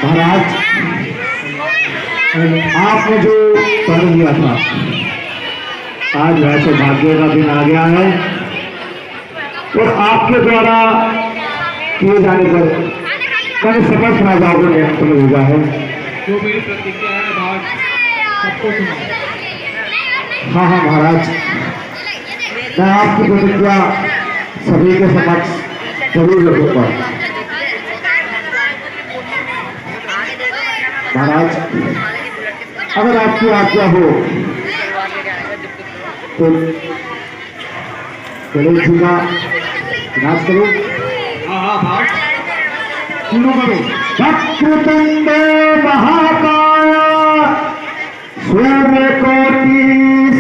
महाराज, आपने जो कर दिया था, आज वैसे भाग्य का दिन आ गया है और आपके द्वारा किए जाने पर मैंने समस्त राजाओं को नियंत्रण भेजा है। जो मेरी प्रतिज्ञा है बात सबको सुना। हाँ हाँ महाराज, मैं आपकी प्रतिज्ञा सभी के समक्ष जरूर रखूंगा। महाराज, अगर आपकी आज्ञा हो तो गणेश जी का विनाश करो। सुनो करो। वक्रतुंड महाकाय सूर्यकोटि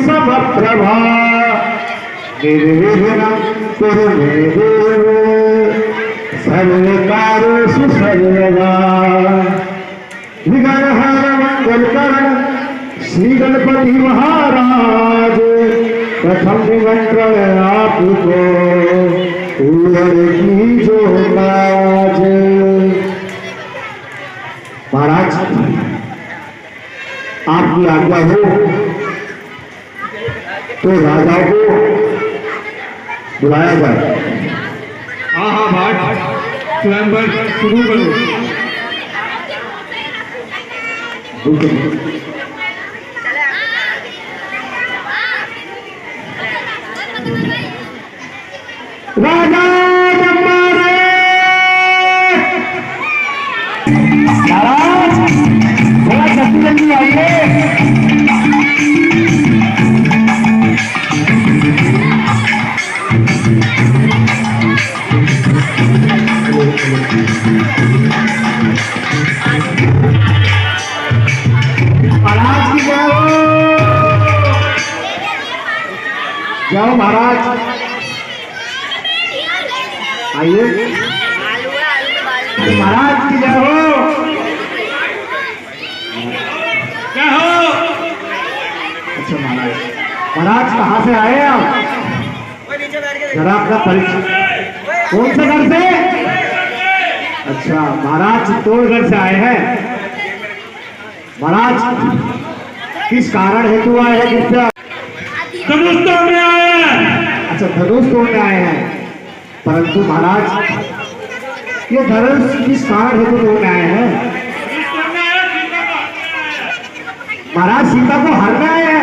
समप्रभा निर्विघ्नं कुरु मे देव सर्वकार्येषु सर्वदा। विघ्नहर मंगलकरण श्री गणपति महाराज, प्रथम निमंत्रण आपको की जो काज। महाराज, आपकी आज्ञा हो तो राजाओं को बुलाया जाए। हाँ हाँ भाट, स्वयंवर शुरू करो। राजा महाराज, थोड़ा जल्दी जल्दी आइए। महाराज की जय हो। जाओ महाराज, आइए। महाराज की जय हो। क्या हो? अच्छा महाराज, महाराज कहाँ से आए आप? जरा आपका परिचय। कौन से घर से? अच्छा महाराज, चित्तौड़गढ़ से आए हैं। महाराज, किस कारण हेतु आए हैं? कृपया। धनुष तोड़ने आए हैं। अच्छा, धनुष तोड़ने आए हैं। परंतु महाराज, ये धनुष किस कारण हेतु तोड़ने आए हैं? महाराज, सीता को हरने आए हैं।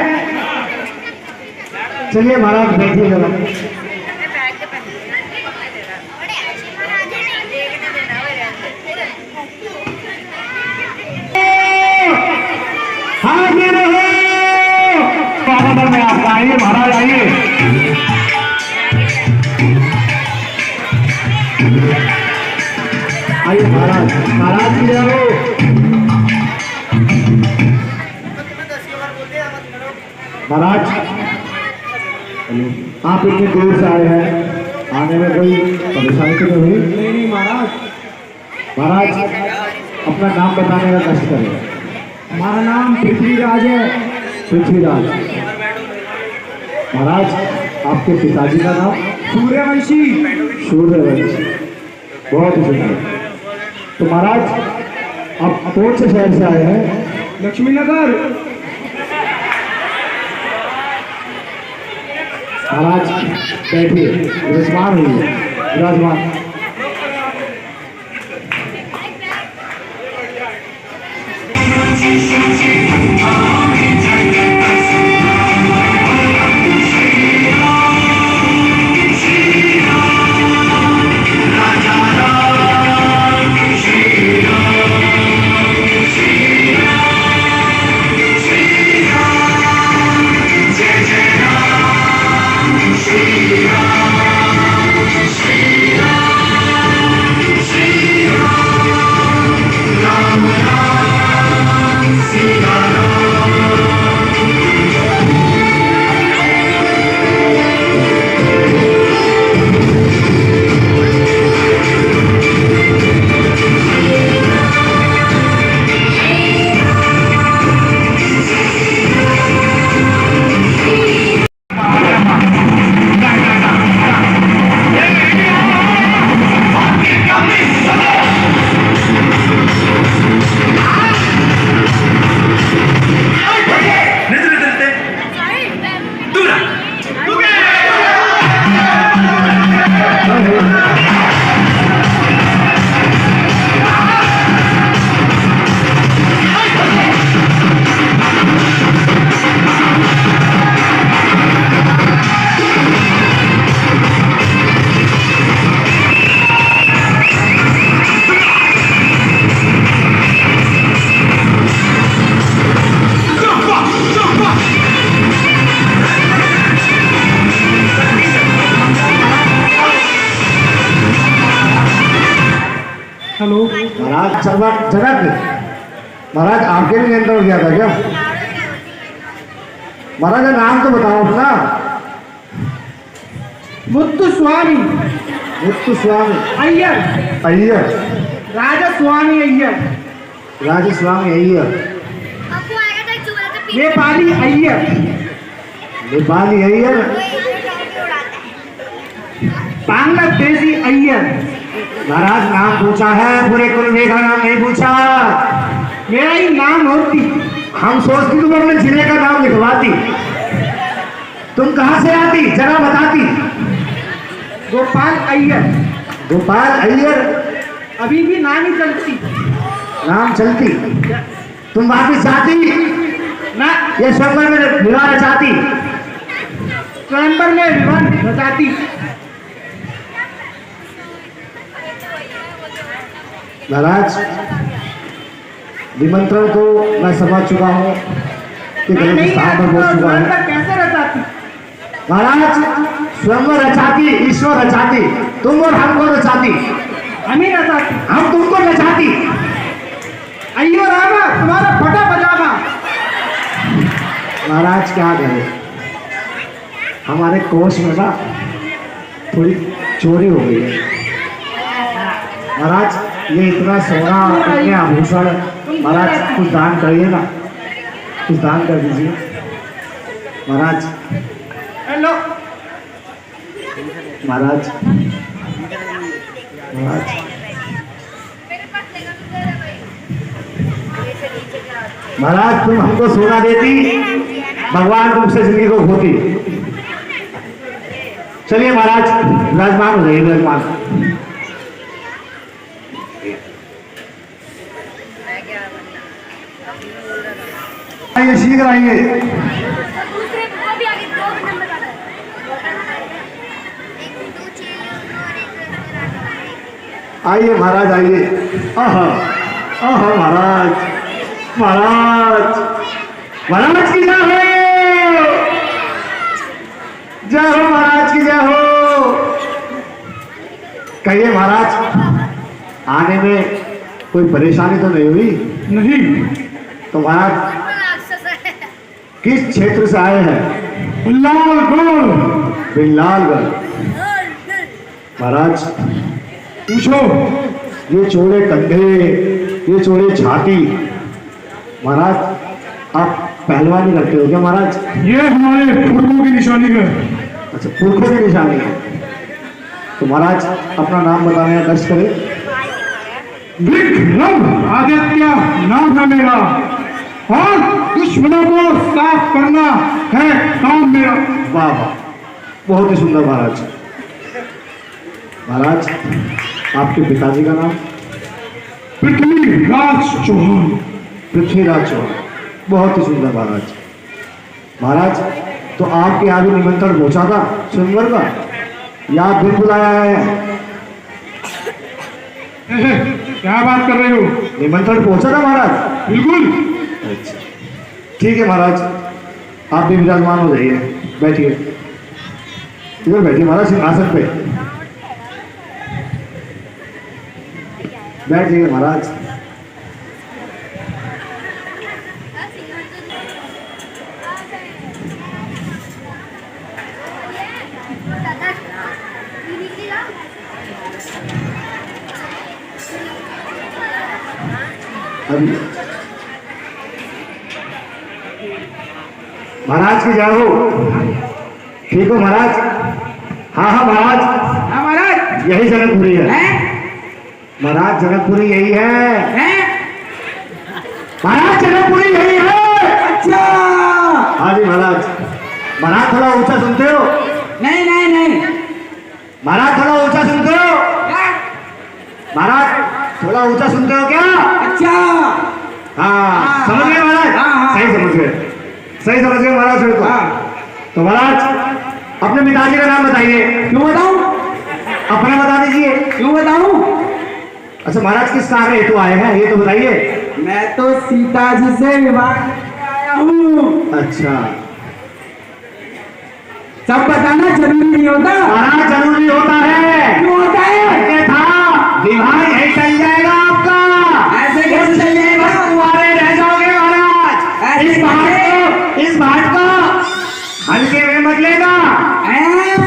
चलिए महाराज, बैठिए जरा। हाजिर हो। स्वागत में आपका, आइए महाराज, आइए। आइए महाराज, महाराज की जय हो। महाराज आप इतनी दूर से आए हैं, आने में कोई परेशानी तो नहीं हुई? नहीं नहीं महाराज, महाराज अपना नाम बताने का कष्ट करें। हमारा नाम पृथ्वीराज है। पृथ्वीराज। महाराज आपके पिताजी का नाम? सूर्यवंशी। सूर्यवंशी, बहुत ही सुंदर। तो महाराज आप कौन से शहर से आए हैं? लक्ष्मीनगर। महाराज बैठिए, विराजमान हुई, विराजमान। हेलो महाराज जनक, महाराज आपके लिए नियंत्रण किया था क्या? महाराज नाम तो बताओ अपना। मुत्तुस्वामी मुत्तुस्वामी अय्यर। अय्यर। राजस्वामी अय्यर। राजस्वामी अय्यर। नेपाली अय्यर। नेपाली अय्यर। बांग्लादेशी अय्यर। महाराज नाम पूछा है, पूरे कुलवे का नाम नहीं पूछा। मेरा ही नाम होती। हम सोचती तुम अपने जिले का नाम लिखवाती। तुम कहाँ से आती जरा बताती। गोपाल अय्यर। गोपाल अय्यर। अभी भी नाम ही चलती। नाम चलती। तुम वापिस जाती ना ये स्वयंवर में विवाह रचाती? स्वयंवर में विवाह रचाती। महाराज निमंत्रण को मैं समझ चुका हूँ कि गलत स्थान पर पहुंच चुका हूँ। कैसे रचाती? महाराज स्वयंवर रचाती, ईश्वर रचाती, तुम और हमको रचाती। हम ही रचाती। हम तुमको रचाती। अय्यो रामा तुम्हारा फटा पजामा। महाराज क्या करें, हमारे कोष में ना थोड़ी चोरी हो गई है। महाराज ये इतना सोना, इतने आभूषण, महाराज कुछ दान करिए ना, कुछ दान कर दीजिए महाराज। हेलो महाराज महाराज महाराज तुम हमको सोना देती, भगवान तुमसे जिंदगी को खोती। चलिए महाराज विराजमान हो जाइए, विराजमान। आइए शीघ्र आइए। आइए महाराज आइए। आहा आहा महाराज, महाराज महाराज की जय हो, जय हो महाराज की जय हो। कहिए महाराज आने में कोई परेशानी तो नहीं हुई? नहीं। तो महाराज किस क्षेत्र से आए हैं? बिल्लालगढ़। महाराज पूछो। ये चौड़े कंधे, ये चौड़े छाती, महाराज आप पहलवानी करते हो क्या महाराज? ये हमारे पुरखों की निशानी है। अच्छा, पुरखों की निशानी है। तो महाराज अपना नाम बताने का कष्ट करें। विक्रम आदित्य नाम है मेरा और दुश्मनों को साफ करना है काम मेरा। वाह वाह, बहुत ही सुंदर महाराज। महाराज आपके पिताजी का नाम? पृथ्वीराज चौहान। पृथ्वीराज चौहान, बहुत ही सुंदर महाराज। महाराज तो आपके यहाँ भी निमंत्रण पहुंचा था स्वयंवर का, या आप बिन बुलाया है? क्या बात कर रहे हो? निमंत्रण पहुंचा था महाराज? बिल्कुल। अच्छा ठीक है महाराज, आप भी विराजमान हो जाइए, बैठिए, इधर बैठिए महाराज सिंहासन पे बैठ जाइए महाराज। अभी महाराज की जय हो। ठीक हो महाराज? हाँ हाँ महाराज। हाँ महाराज। यही जनकपुरी है महाराज, जनकपुरी यही है महाराज, जनकपुरी यही है। अच्छा। हाँ जी महाराज। महाराज थोड़ा ऊंचा सुनते हो? नहीं नहीं नहीं महाराज थोड़ा ऊंचा सुनते हो? महाराज थोड़ा ऊंचा सुनते हो क्या? अच्छा। हाँ समझ गए महाराज? सही समझ गए, सही समझ गए महाराज। फिर तो महाराज अपने पिताजी का नाम बताइए। क्यों बताऊं? अपना बता दीजिए। क्यों बताऊं? अच्छा महाराज किस कार्य हेतु आए हैं ये तो बताइए। मैं तो सीता जी से विवाह करके आया हूँ। अच्छा, सब बताना जरूरी नहीं होता। महाराज जरूरी होता है। क्यों होता है? था विवाह यही चल जाएगा आपका। ऐसे कैसे चल जाएगा? तुम्हारे रह जाओगे महाराज। इस बात को हल्के में मत लेना।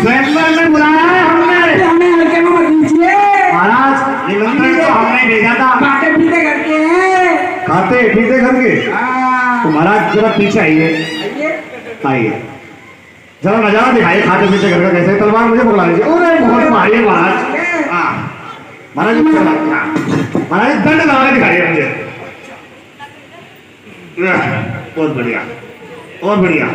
स्वयंवर में बुलाया है हमने। हमें हल्के में मत लीजिए महाराज, निमंत्रण तो हमने भेजा था। खाते पीते करके हैं। खाते पीते करके? तो महाराज जरा पीछे आइए, आइए जरा नजारा दिखाइए खाते पीते करके कैसे। तलवार मुझे पकड़ा लीजिए। अरे बहुत भारी है महाराज। महाराज महाराज दंड लगा के दिखाइए मुझे। बहुत बढ़िया, बहुत बढ़िया।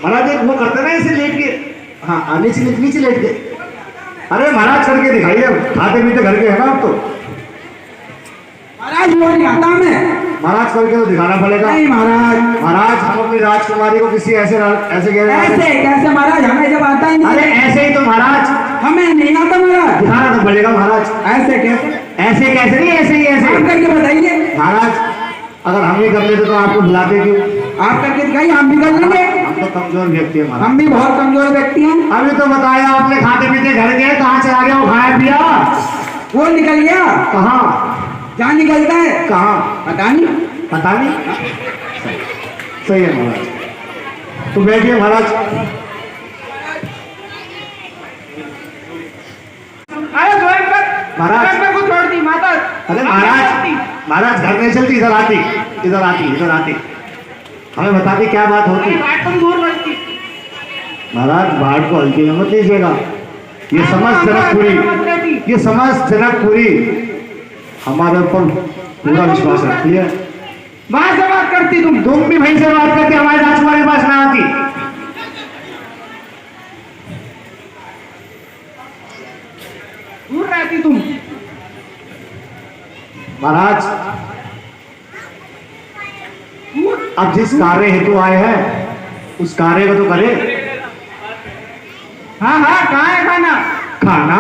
महाराज एक वो करते ना ऐसे लेट के। हाँ नीचे लेट के। अरे महाराज करके दिखाइए, खाते पीते घर के है ना आप तो। महाराज वो नहीं आता मैं। महाराज करके तो दिखाना पड़ेगा। नहीं महाराज। महाराज हम अपनी राजकुमारी को किसी ऐसे कह रहे हैं। ऐसे कैसे महाराज? हमें जब आता ही नहीं। अरे ऐसे ही तो महाराज। हमें नहीं आता महाराज। दिखाना तो पड़ेगा महाराज। ऐसे कैसे? ऐसे कैसे नहीं, ऐसे ही ऐसे। आप करके बताइए महाराज अगर हम ही कर लेते तो आपको बुलाते क्यों? आप करके दिखाइए, हम भी कर लेंगे। हम तो कमजोर व्यक्ति है महाराज। हम भी बहुत कमजोर व्यक्ति हैं। अभी तो बताया आपने खाते पीते घर गए, कहाँ से आ गया वो खाया पिया? वो निकल गया। कहाँ? जहाँ निकलता है। कहाँ? पता नहीं। पता नहीं। सही है महाराज। तो बैठिए महाराज। महाराज को छोड़ दी माता। अरे महाराज घर नहीं चलती, इधर आती, इधर आती, इधर आती, हमें बताती क्या बात होती। महाराज बाढ़ को हल्के में मत लीजिएगा। ये समस्त जनकपुरी, ये समस्त जनकपुरी हमारे ऊपर पूरा विश्वास रखती है। वहां से बात करती तुम भी भाई से बात करके हमारे राजकुमारी के पास ना आती। दूर रहती तुम। महाराज अब जिस कार्य हेतु आए हैं उस कार्य को तो करे। हाँ हाँ कहाँ है खाना? खाना?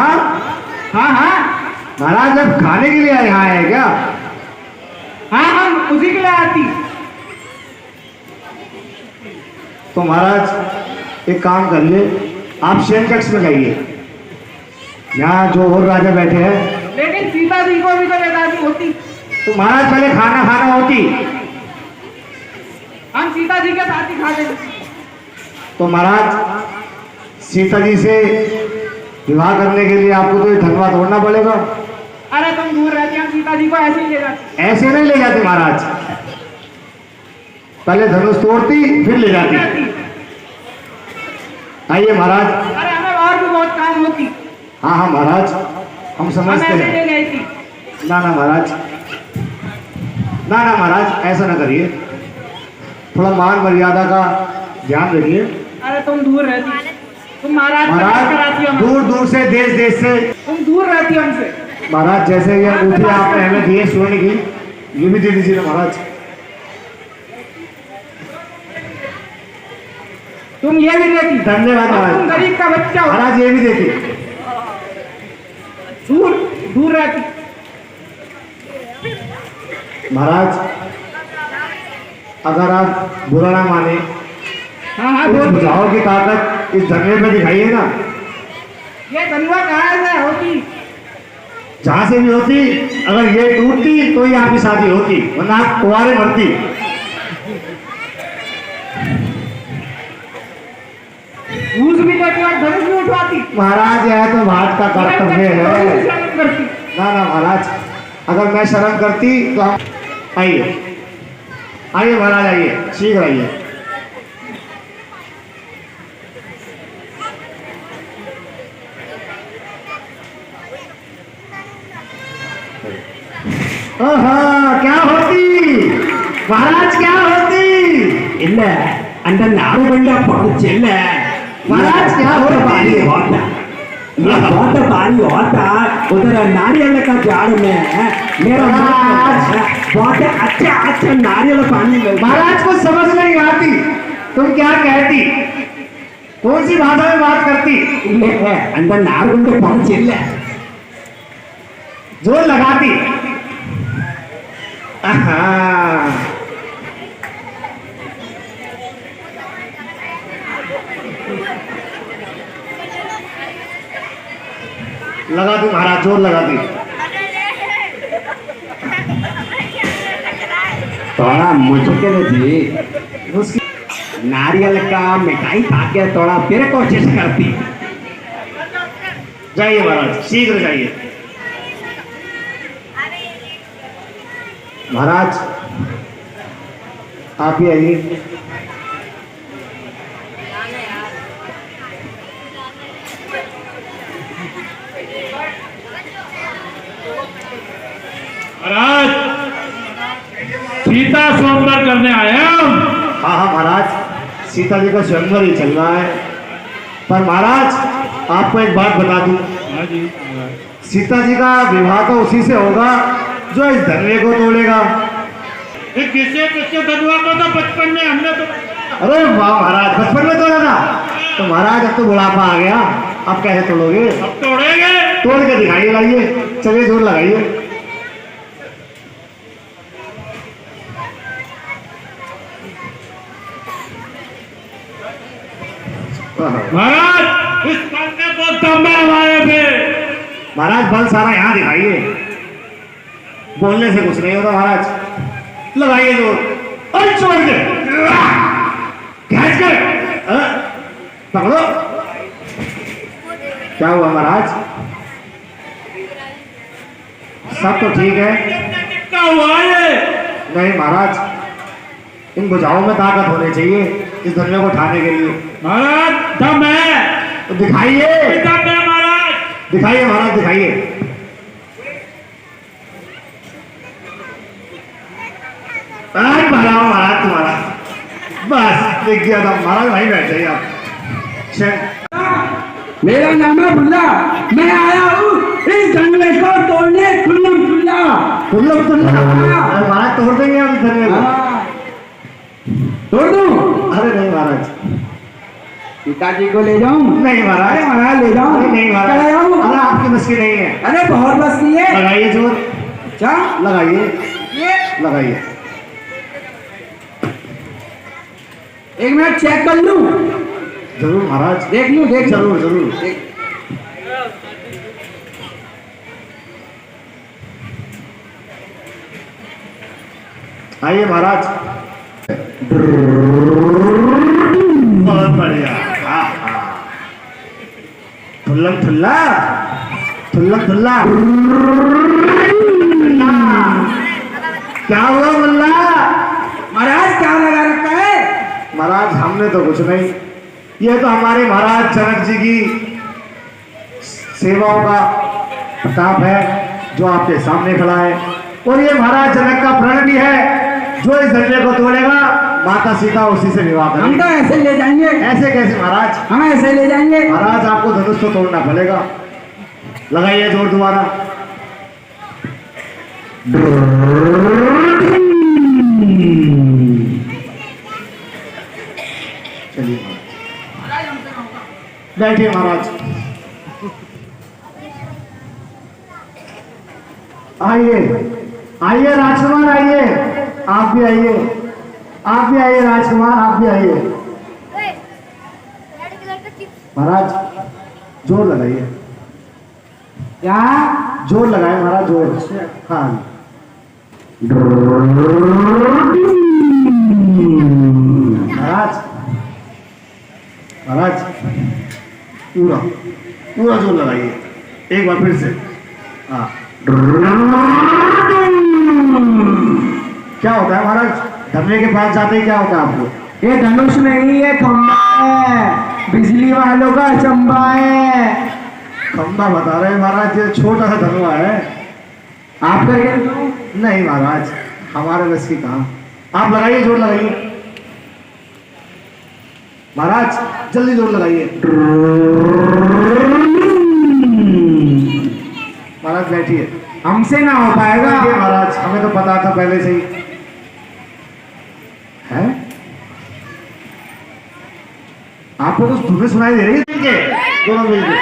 हाँ हाँ महाराज अब खाने के लिए यहाँ आए हैं क्या? हाँ हम उसी के लिए आती। तो महाराज एक काम करिए, आप शयन कक्ष में जाइए, यहाँ जो और राजा बैठे हैं। लेकिन सीता जी को भी तो बेदादी होती। तो महाराज पहले खाना खाना होती, हम सीता जी के साथ ही खा लेंगे। तो महाराज सीता जी से विवाह करने के लिए आपको तो ये धनवा तोड़ना पड़ेगा। अरे तुम दूर रहते, हम सीता जी को ऐसे ही ले जाते। ऐसे नहीं ले जाते महाराज, पहले धनुष तोड़ती फिर ले जाती। आइए महाराज। अरे हमें और भी बहुत काम होती। हाँ हाँ महाराज, हम समझते हम ऐसे हैं। ले गई थी। ना ना महाराज, ना ना महाराज, ऐसा ना करिए, थोड़ा मान मर्यादा का ध्यान रखिए। अरे तुम दूर रहती, तुम महाराज से बात कराती हो महाराज हमसे। दूर दूर से देश देश से तुम दूर रहती हो हमसे। महाराज, जैसे ये अंगूठी आपने हमें दी है स्वर्ण की, ये भी दे दीजिए ना महाराज। तुम ये भी देती। धन्यवाद और तुम महाराज। गरीब का बच्चा हो, महाराज ये भी देती। दूर दूर रहती। महाराज अगर आप बुरा ना माने, हाँ हाँ इस बोल। बुझाओ की ताकत इस धनवे में दिखाइए ना। ये धनवा कहाँ से होती? जहां से भी होती, अगर ये टूटती तो ही आपकी शादी होती, वरना आप कुंवारे मरती। घूस भी देती और धनुष भी उठवाती। महाराज यह तो भाट का कर्तव्य है। शर्म करती। ना ना महाराज, अगर मैं शर्म करती तो हम आइए आइए महाराज, आइए शीघ्र आइए। ओहो, क्या होती महाराज, क्या होती? இல்ல அந்த நாடுகண்ட படுச்சு இல்ல महाराज क्या पानी होती? होता ये बहुत पानी होता उधर नारियल का झाड़ में मेरा बहुत अच्छा अच्छा नारियल पानी मिलता महाराज को समझ नहीं आती, तुम क्या कहती, कौन सी भाषा में बात करती? இல்ல அந்த நாடுகண்ட படுச்சு இல்ல जोर लगाती। आहा, लगाती महाराज, जोर लगाती। थोड़ा मुश्किल थी उसकी नारियल का मिठाई खा के थोड़ा फिर कोशिश करती जाइए महाराज, शीघ्र जाइए। महाराज आप ही आइए। महाराज सीता स्वयंवर करने आए हैं हम। हाँ हाँ महाराज, सीता जी का स्वयंवर ही चल रहा है। पर महाराज आपको एक बात बता दूं, हाँ जी। सीता जी का विवाह तो उसी से होगा जो इस धनवे को तोड़ेगा। ये किससे किससे धनवा को तो बचपन में हमने तो अरे वाह महाराज, बचपन में तोड़ा था? तो महाराज अब तो बुढ़ापा आ गया, अब कैसे तोड़ोगे? अब तोड़ेंगे। तोड़ के दिखाइए, लाइए, चलिए जोर लगाइए। महाराज इस पंखे को तंबे हमारे पे। महाराज बल सारा यहाँ दिखाइए, बोलने से कुछ नहीं होता महाराज। लगाइए जोर, और छोड़ के खींच कर पकड़ो। क्या हुआ महाराज? सब तो ठीक है। क्या हुआ ये? नहीं महाराज, इन बुझाओं में ताकत होनी चाहिए इस धनवे को उठाने के लिए। महाराज दम है। तो दिखाइए, दम है महाराज। दिखाइए महाराज, दिखाइए। आज भराओ महाराज तुम्हारा, बस दिख गया था महाराज। वहीं बैठ जाइए आप। मेरा नाम है बुल्ला, मैं आया हूँ इस जंगले को तोड़ने खुल्लम खुल्ला तुम लोग महाराज तोड़ देंगे हम इस धनवे को। तोड़ दूँ अरे नहीं महाराज, पिताजी को ले जाऊँ? नहीं महाराज, अरे महाराज ले जाऊँ? नहीं महाराज, चला जाऊँ? अरे आपकी बस की नहीं है। अरे बहुत बस्ती है। लगाइए जोर, क्या लगाइए, ये लगाइए। एक मिनट चेक कर लूँ, जरूर महाराज, देख लूँ, देख लूँ। जरूर जरूर। देख- आइए महाराज। बहुत बढ़िया। हाँ हाँ, थुल्लम थुल्ला, थुल्लम थुल्ला। क्या हुआ मुल्ला? महाराज क्या लगा रखा है? महाराज हमने तो कुछ नहीं, ये तो हमारे महाराज जनक जी की सेवाओं का प्रताप है जो आपके सामने खड़ा है। और ये महाराज जनक का प्रण भी है, जो इस धनुष को तोड़ेगा माता सीता उसी से विवाह हम करेंगे। तो ऐसे ले जाएंगे। ऐसे कैसे महाराज? हम ऐसे ले जाएंगे। महाराज आपको धनुष तो तोड़ना पड़ेगा। लगाइए जोर दोबारा। चलिए बैठिए महाराज। आइए आइए राजकुमार, आइए आप भी आइए, आप भी आइए राजकुमार, आप भी आइए। महाराज जोर लगाइए। क्या? जोर लगाए महाराज, जोर। हाँ महाराज, महाराज पूरा पूरा जोर लगाइए एक बार फिर से। हाँ क्या होता है महाराज? धरने के पास जाते ही क्या होता है आपको? ये धनुष नहीं है, खंबा है, बिजली वालों का चंबा है। खंबा बता रहे हैं महाराज, ये छोटा सा धनुआ है। आप करिए। नहीं महाराज, हमारे बस की कहाँ। आप लगाइए, जोर लगाइए महाराज, जल्दी जोर लगाइए। महाराज बैठिए। हमसे ना हो पाएगा बैठिए महाराज, हमें तो पता था पहले से ही है। आपको कुछ धुनें सुनाई दे रही है? दोनों मिलकर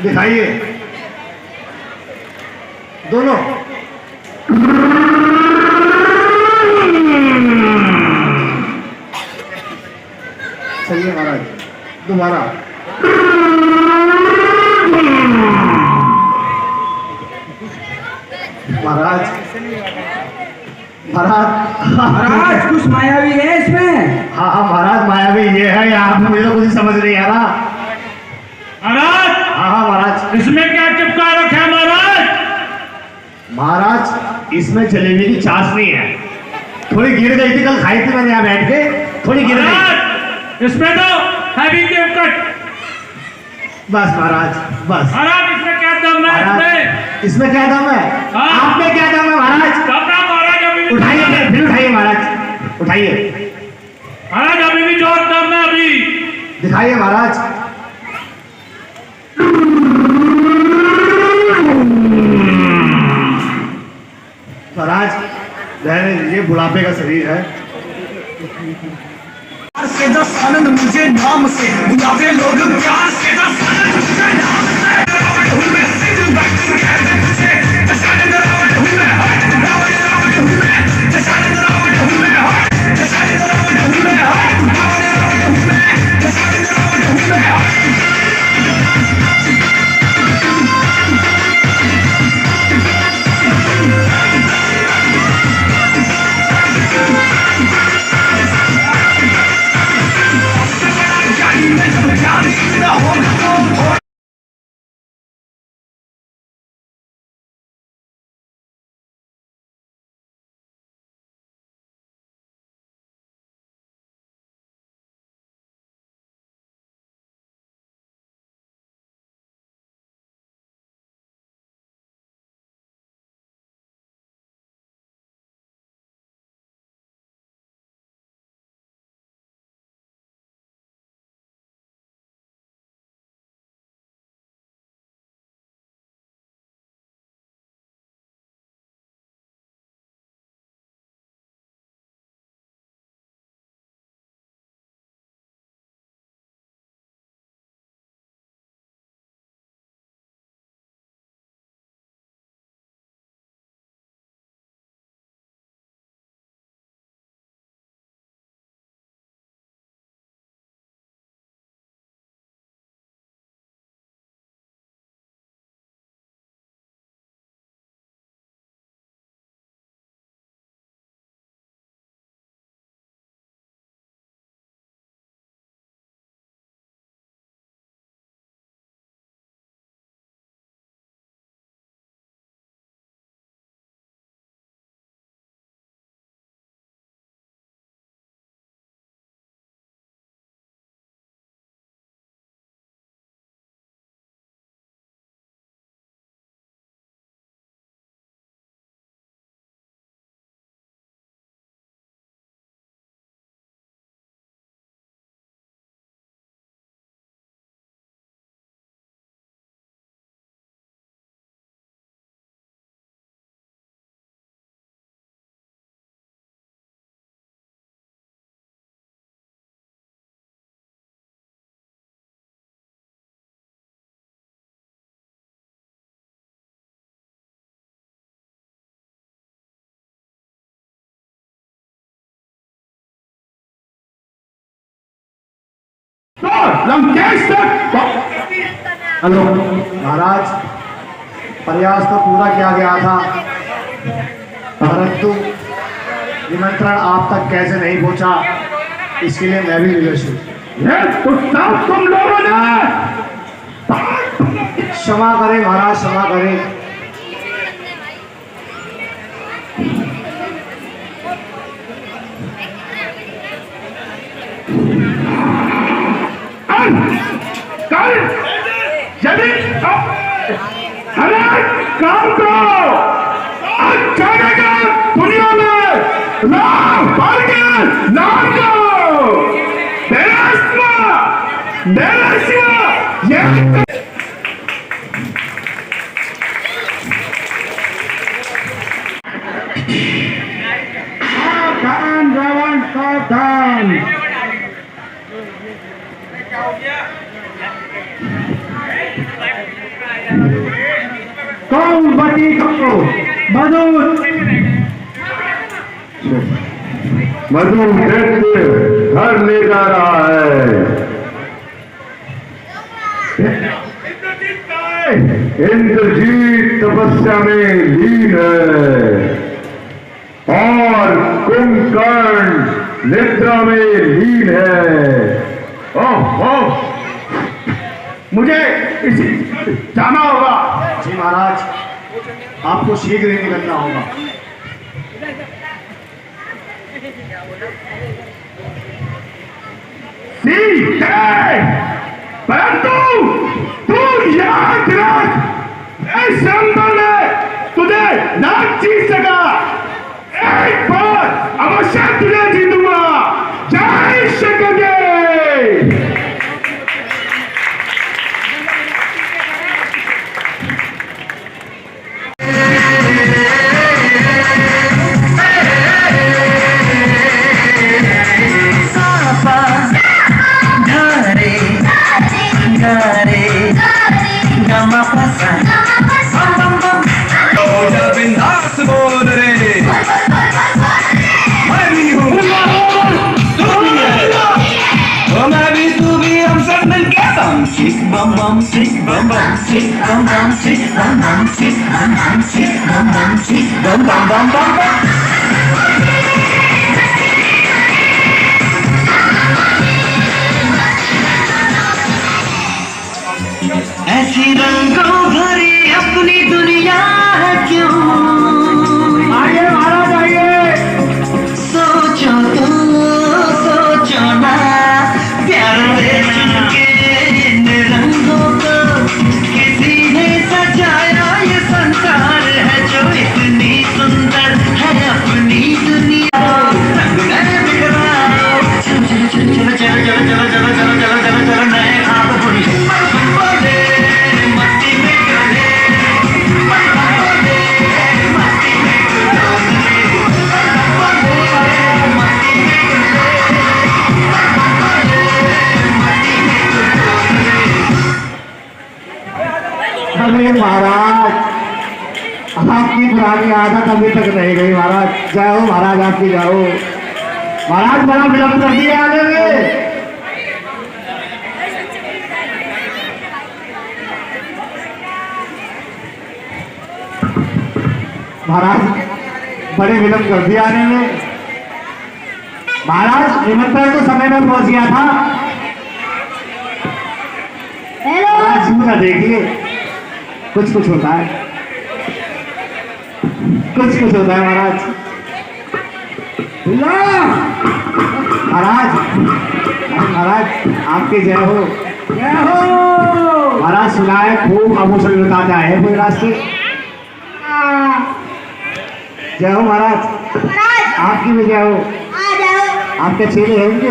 दिखाइए दोनों। चलिए महाराज दोबारा। महाराज महाराज महाराज कुछ मायावी है इसमें। हाँ हाँ महाराज, मायावी ये है यार, मुझे तो कुछ समझ नहीं आ रहा। महाराज हाँ हाँ महाराज। इसमें क्या चिपका रखा है महाराज? महाराज इसमें जलेबी की चाशनी है, थोड़ी गिर गई थी, कल खाई थी मैंने यहाँ बैठ के, थोड़ी गिर गई। महाराज इसमें तो हैवी केक कट। बस महाराज बस। महाराज इसमें क्या दम है? महाराज इसमें क्या दम है? हाँ। आप में क्या दम है महाराज? कपड़ा महाराज अभी भी उठाइए, फिर उठाइए महाराज, उठाइए। महाराज अभी भी जोर दम है अभी। दिखाइए महाराज। महाराज रहने दीजिए, बुढ़ापे का शरीर है। से दस आनंद मुझे नाम से बुलाते लोग प्यार से दस आनंद मुझे नाम से हूँ मैं सिंगल बैक टू कहते तुझे दशानंद रावण हूँ मैं रावण रावण हूँ मैं दशानंद रावण हूँ मैं दशानंद रावण हूँ मैं रावण रावण हूँ मैं दशानंद रावण हूँ मैं। I'm लंकेश तक। हेलो महाराज, प्रयास तो पूरा किया गया था, परंतु निमंत्रण आप तक कैसे नहीं पहुंचा, इसके लिए मैं भी विवश हूँ। ये तो सब तुम लोगों ने। क्षमा करें महाराज, क्षमा करें। कल यदि हर काम को अच्छा दुनिया में नाम बढ़ गया, नाम को ये सावधान रावण, सावधान। कौन बटी को मधुर घर ले जा रहा है। इंद्रजीत तपस्या में लीन है और कुंभकर्ण निद्रा में लीन है। ओह, मुझे इसी जाना होगा। जी महाराज, आपको शीघ्र ही निकलना होगा। ठीक है, परंतु तू याद रख, इस अंदर में तुझे ना जीत सका, एक बार अवश्य तुझे जीतूंगा। जय शंकर जय। बिंदास बोल रे, मैं भी हूँ, मैं भी, तू भी, हम सब मिलके बम सिक बम बम सिक बम बम सिक बम बम सिक बम बम सिक बम बम सिक बम बम सिक बम बम बम बम बम। ऐसी रंगों भरी अपनी दुनिया है क्यों। आइए महाराज, आइए। सोचो तो सोचो ना, प्यारे चुनके इन रंगों को किसी ने सजाया। ये संसार है जो इतनी सुंदर है, अपनी दुनिया रंग नए बिखराओ। चलो चलो चलो चलो चलो चलो चलो चलो चलो चलो चलो नए खाब बोले मस्ती में डोले, मस्ती में अरे महाराज, आपकी पुरानी आदत अभी तक नहीं गई महाराज। जय हो महाराज, आपकी जय हो। महाराज बड़ा विलंब कर दिया आने में। महाराज बड़े विलंब कर दिया आने में। महाराज निमंत्रण तो समय में पहुंच गया था। महाराज यूं ना देखिए, कुछ कुछ होता है, कुछ कुछ होता है महाराज। महाराज, महाराज आपकी जय हो, जय हो। महाराज सुना है खूब आभूषण लुटाता है कोई रास्ते। जय हो महाराज, आपकी भी जय हो। आपके चेले हैं उनके?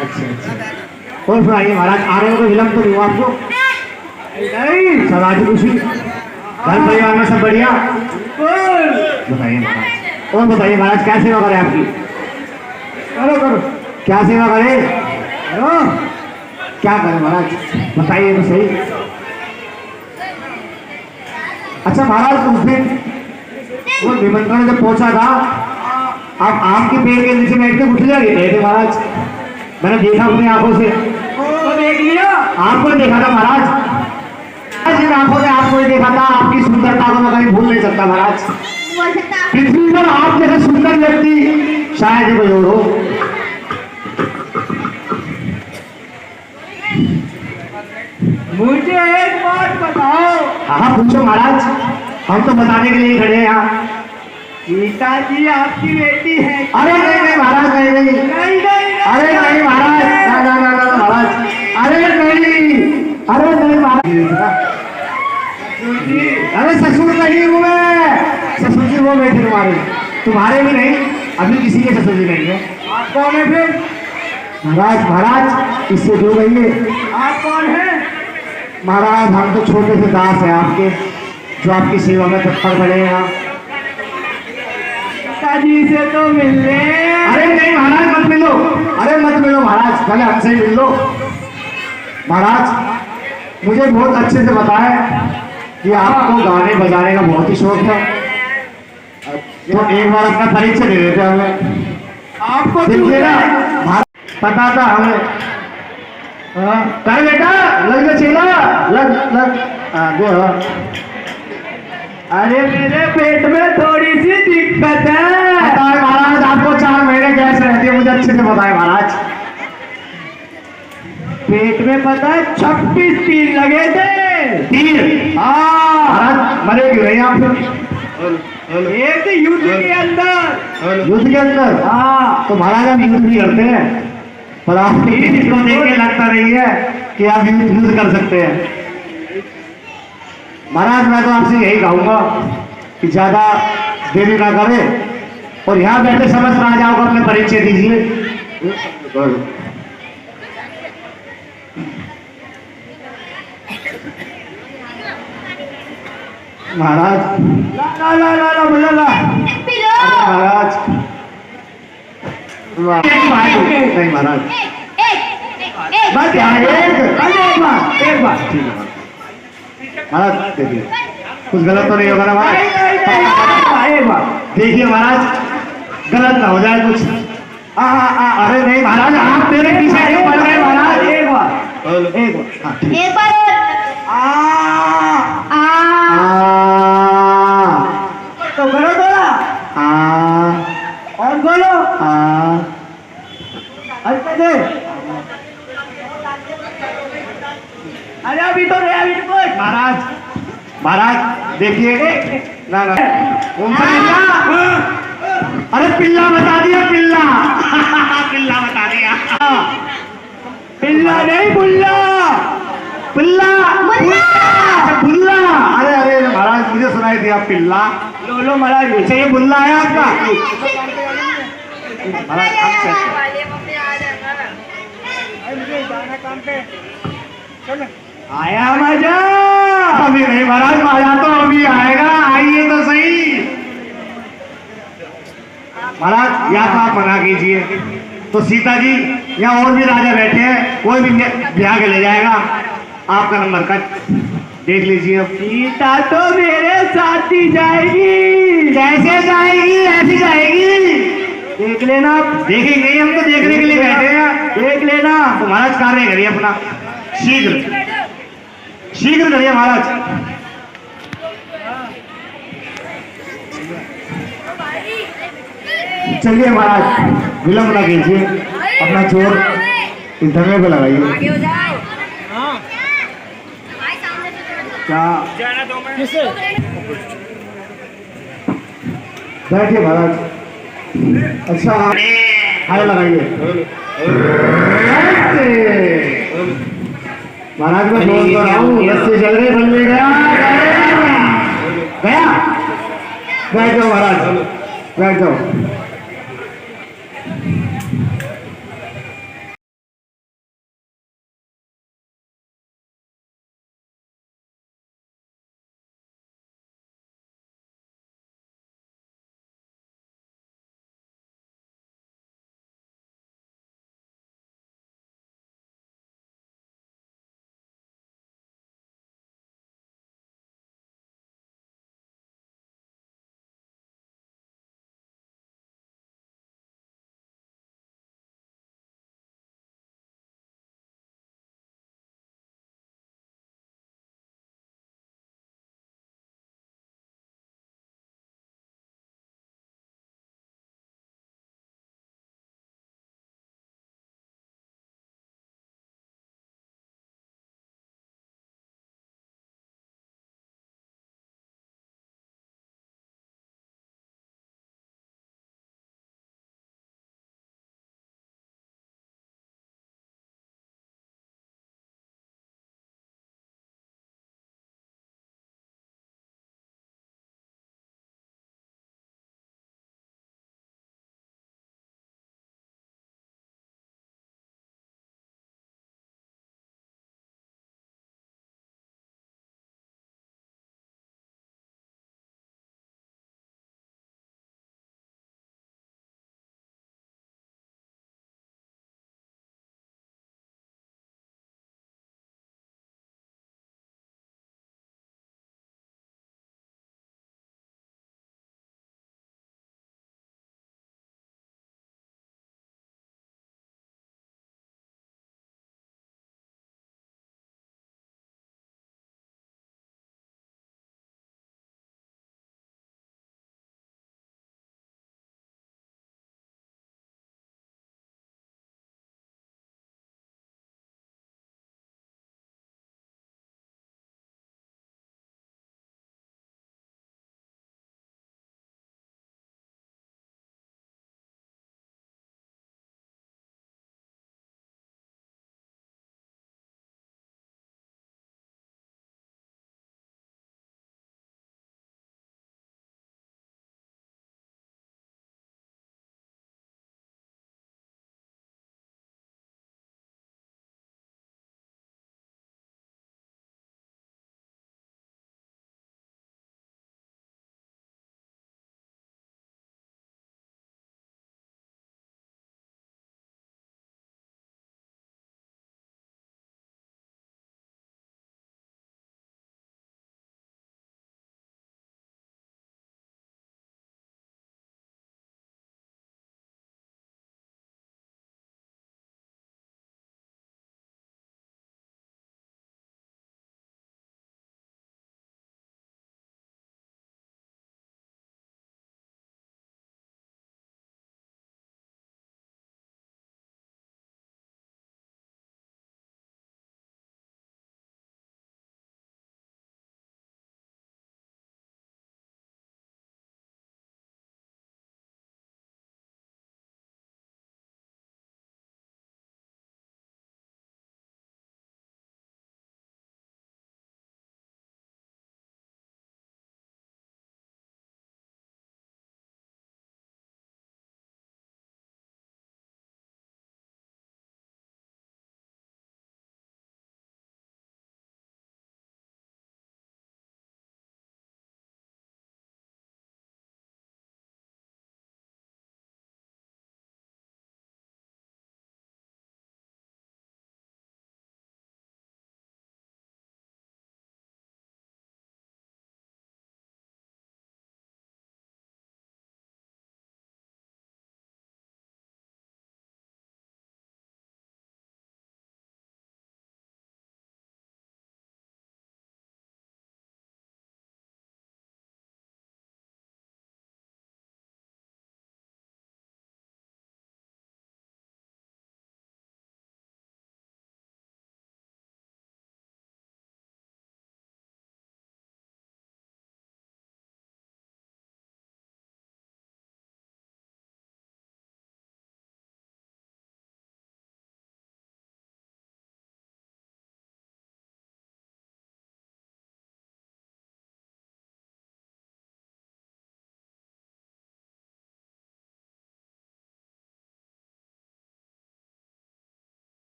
अच्छा अच्छा। और सुनाइए महाराज, आने में कोई विलंब तो नहीं हुआ आपको? नहीं, सब आज खुशी, घर परिवार में सब बढ़िया? बताइए महाराज, और बताइए महाराज, क्या सेवा करें आपकी? करो करो, क्या सेवा करें? करो, क्या करें महाराज, बताइए तो सही। अच्छा महाराज, उस दिन वो निमंत्रण जब पहुंचा था, आप आम के पेड़ के नीचे बैठ के उठ जा रहे थे महाराज, मैंने देखा अपनी आंखों से। देख लिया। आपको देखा था महाराज, जिन आंखों ने आपको ही देखा था, आपकी सुंदरता को मैं कभी भूल नहीं सकता महाराज। पृथ्वी पर आप जैसे सुंदर व्यक्ति शायद ही कोई और हो। मुझे एक बात बताओ। हाँ पूछो महाराज, हम तो बताने के लिए ही खड़े हैं यहाँ। सीता जी आपकी बेटी है? अरे नहीं नहीं महाराज, नहीं नहीं, अरे नहीं महाराज, ना ना ना ना महाराज, अरे नहीं, अरे नहीं महाराज, अरे ससुर नहीं हूँ मैं, ससुर जी वो बैठे तुम्हारे भी नहीं, अभी किसी के ससुर जी नहीं है। आप कौन है फिर? महाराज महाराज इससे दूर रहिए। आप कौन है? महाराज हम तो छोटे से दास हैं आपके, जो आपकी सेवा में तत्पर खड़े हैं यहाँ। जी से तो मिलने। अरे नहीं महाराज मत मिलो, अरे मत मिलो महाराज, पहले हमसे ही मिल लो। महाराज मुझे बहुत अच्छे से पता है कि आपको गाने बजाने का बहुत ही शौक है, तो एक बार अपना परिचय दे देते हमें। आपको देखिए ना महाराज, पता था हमें। कर बेटा लग जा चेला, लग लग दे। अरे मेरे पेट में थोड़ी सी दिक्कत है। पता है महाराज, आपको 4 महीने गैस रहती है, मुझे अच्छे से पता है महाराज। पेट में पता है 26 तीर लगे थे। तीर? हाँ महाराज मरे क्यों नहीं आप? एक युद्ध के अंदर। युद्ध के अंदर? हाँ। तो महाराज हम युद्ध भी करते हैं, पर आपकी पीठ को देख के लगता नहीं है कि आप युद्ध कर सकते हैं। महाराज मैं तो आपसे यही कहूंगा कि ज्यादा देरी ना करें और यहाँ बैठे समस्त राजाओं को अपने परिचय दीजिए। महाराज ला ला ला ला बोला ला। महाराज नहीं महाराज, बस यहाँ एक बार ठीक है महाराज। देखिए कुछ गलत तो नहीं होगा ना महाराज? एक बार देखिए महाराज, गलत ना हो जाए कुछ। अरे नहीं महाराज, आप मेरे पीछे क्यों पड़ रहे महाराज? एक बार एक बार तो करो थोड़ा और बोलो। अच्छा दे। अरे अभी तो रे, अभी तो महाराज महाराज देखिए ना ना, कौन सा पिल्ला? अरे पिल्ला बता दिया, पिल्ला पिल्ला बता दिया। पिल्ला नहीं बुल्ला। पिल्ला अच्छा बुल्ला। अरे अरे महाराज मुझे सुनाई दिया पिल्ला। लो लो महाराज, अच्छा ये बुल्ला है आपका? महाराज अच्छा आया मजा। अभी नहीं महाराज, मजा तो अभी आएगा, आइए तो सही। महाराज या तो आप मना कीजिए, तो सीता जी यहाँ और भी राजा बैठे हैं, कोई भी ब्याह के ले जाएगा। आपका नंबर कट देख लीजिए। अब सीता तो मेरे साथ ही जाएगी। कैसे जाएगी? ऐसी जाएगी, देख लेना। देखेंगे हम तो देखने के लिए बैठे हैं। देख लेना। तो महाराज कार्य करिए अपना, शीघ्र शीघ्र करिए महाराज। चलिए महाराज विलंब ना कीजिए, अपना जोर इस धरने पे लगाइए। क्या बैठिए महाराज। अच्छा हाय लगाइए महाराज। मैं बोल तो रहा हूँ, रस्ते चल रहे, बन गया गया। बैठ जाओ महाराज, बैठ जाओ।